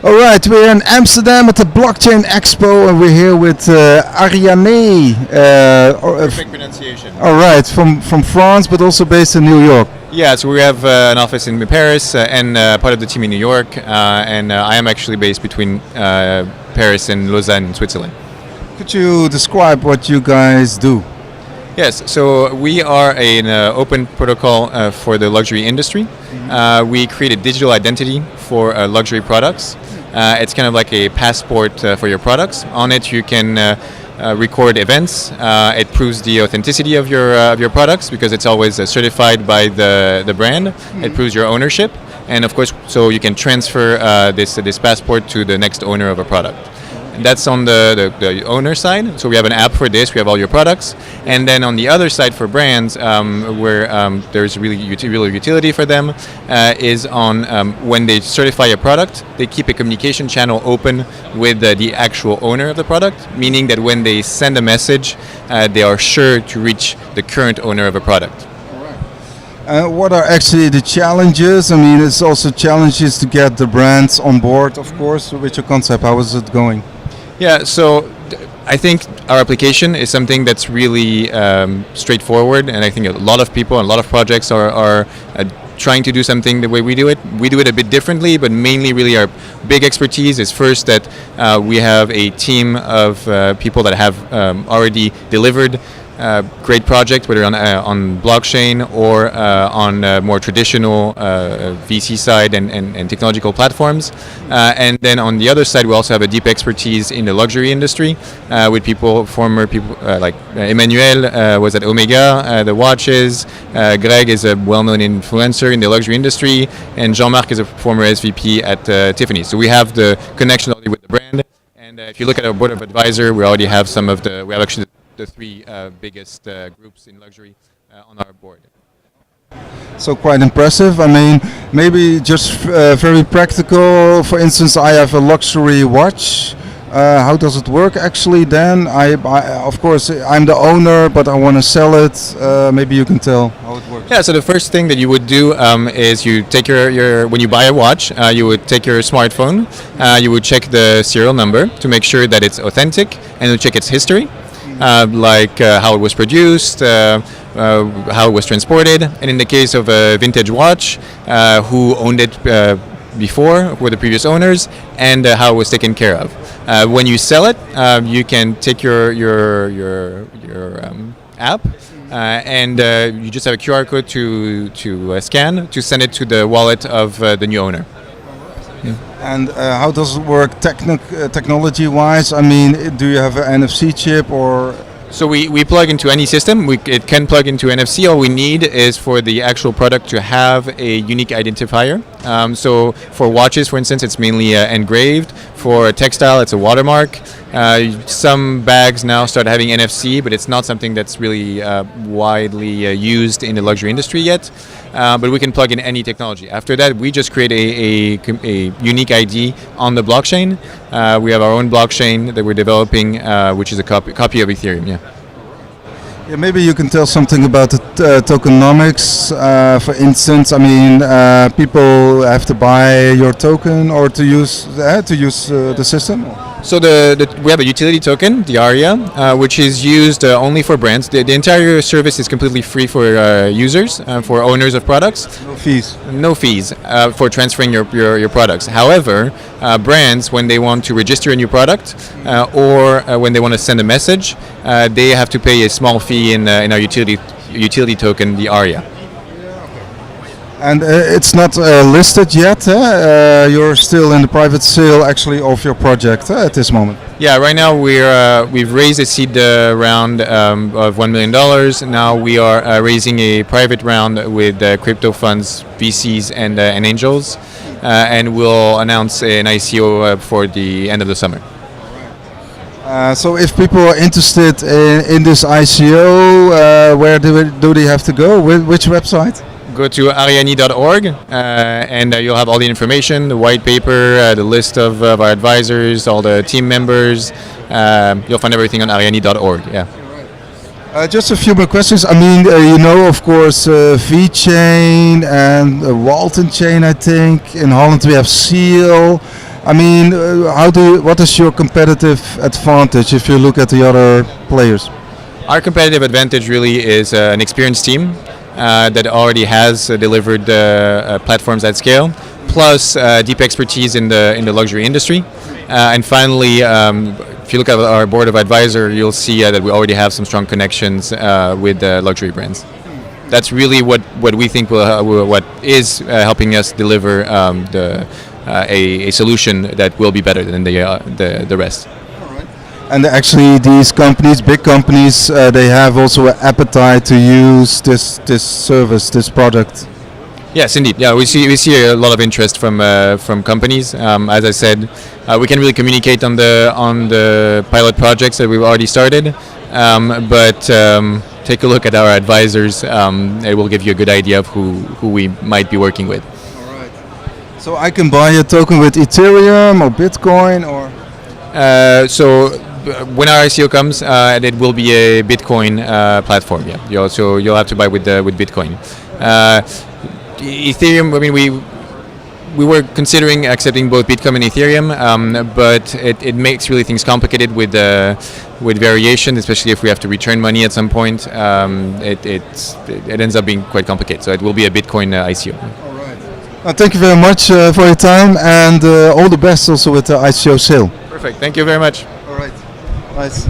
All right, we're in Amsterdam at the Blockchain Expo, and we're here with Arianee. Perfect pronunciation. All right, from France, but also based in New York. Yeah, so we have an office in Paris and part of the team in New York, and I am actually based between Paris and Lausanne in Switzerland. Could you describe what you guys do? Yes, so we are an open protocol for the luxury industry. We create a digital identity for luxury products. It's kind of like a passport for your products. On it, you can record events. It proves the authenticity of your products because it's always certified by the brand. It proves your ownership, and of course, so you can transfer this passport to the next owner of a product. That's on the owner side. So we have an app for this. We have all your products. And then on the other side for brands, where there's really real utility for them, is on when they certify a product, they keep a communication channel open with the actual owner of the product, meaning that when they send a message, they are sure to reach the current owner of a product. What are actually the challenges? I mean, it's also challenges to get the brands on board, of course, with your concept. How is it going? Yeah, so I think our application is something that's really straightforward, and I think a lot of people and a lot of projects are trying to do something the way we do it. We do it a bit differently, but mainly really our big expertise is first that we have a team of people that have already delivered great project, whether on blockchain or on more traditional VC side and technological platforms. And then on the other side, we also have a deep expertise in the luxury industry with former people like Emmanuel was at Omega, the watches. Greg is a well-known influencer in the luxury industry, and Jean-Marc is a former SVP at Tiffany. So we have the connection already with the brand. And if you look at our board of advisor, we already have we have actually the three biggest groups in luxury on our board. So quite impressive. I mean, maybe just very practical. For instance, I have a luxury watch. How does it work actually then? Of course, I'm the owner, but I want to sell it. Maybe you can tell how it works. Yeah, so the first thing that you would do is you take when you buy a watch, you would take your smartphone, you would check the serial number to make sure that it's authentic, and you check its history. Like how it was produced, how it was transported, and in the case of a vintage watch, who owned it before, who were the previous owners, and how it was taken care of. When you sell it, you can take your app, and you just have a QR code to scan to send it to the wallet of the new owner. And how does it work technology-wise? I mean, do you have an NFC chip or? So we plug into any system. It can plug into NFC. All we need is for the actual product to have a unique identifier. So for watches, for instance, it's mainly engraved. For a textile, it's a watermark. Some bags now start having NFC, but it's not something that's really widely used in the luxury industry yet. But we can plug in any technology. After that, we just create a unique ID on the blockchain. We have our own blockchain that we're developing, which is a copy of Ethereum. Yeah. Yeah, maybe you can tell something about the tokenomics. For instance, I mean, people have to buy your token or to use the system. So we have a utility token, the ARIA, which is used only for brands. The entire service is completely free for users, for owners of products. No fees. No fees for transferring your products. However, brands, when they want to register a new product or when they want to send a message, they have to pay a small fee in our utility token, the ARIA. And it's not listed yet. You're still in the private sale, actually, of your project at this moment. Yeah, right now we've raised a seed round of $1 million. Now we are raising a private round with crypto funds, VCs, and angels, and we'll announce an ICO for the end of the summer. So if people are interested in this ICO, where do they have to go? Which website? Go to arianee.org and you'll have all the information, the white paper, the list of our advisors, all the team members. You'll find everything on arianee.org. Yeah. Just a few more questions. I mean, of course, VeChain and Walton Chain, I think. In Holland we have Seal. I mean, what is your competitive advantage if you look at the other players? Our competitive advantage really is an experienced team that already has delivered platforms at scale, plus deep expertise in the luxury industry. And finally, if you look at our board of advisors, you'll see that we already have some strong connections with luxury brands. That's really what we think what is helping us deliver a solution that will be better than the rest. And actually, these companies, big companies, they have also an appetite to use this service, this product. Yes, indeed. Yeah, we see a lot of interest from companies. As I said, we can really communicate on the pilot projects that we've already started, but take a look at our advisors. It will give you a good idea of who we might be working with. All right. So I can buy a token with Ethereum or Bitcoin or. When our ICO comes, it will be a Bitcoin platform. Yeah, you'll have to buy with Bitcoin. Ethereum. I mean, we were considering accepting both Bitcoin and Ethereum, but it makes really things complicated with variation, especially if we have to return money at some point. It ends up being quite complicated. So it will be a Bitcoin ICO. All right. Thank you very much for your time, and all the best also with the ICO sale. Perfect. Thank you very much. All right. Nice.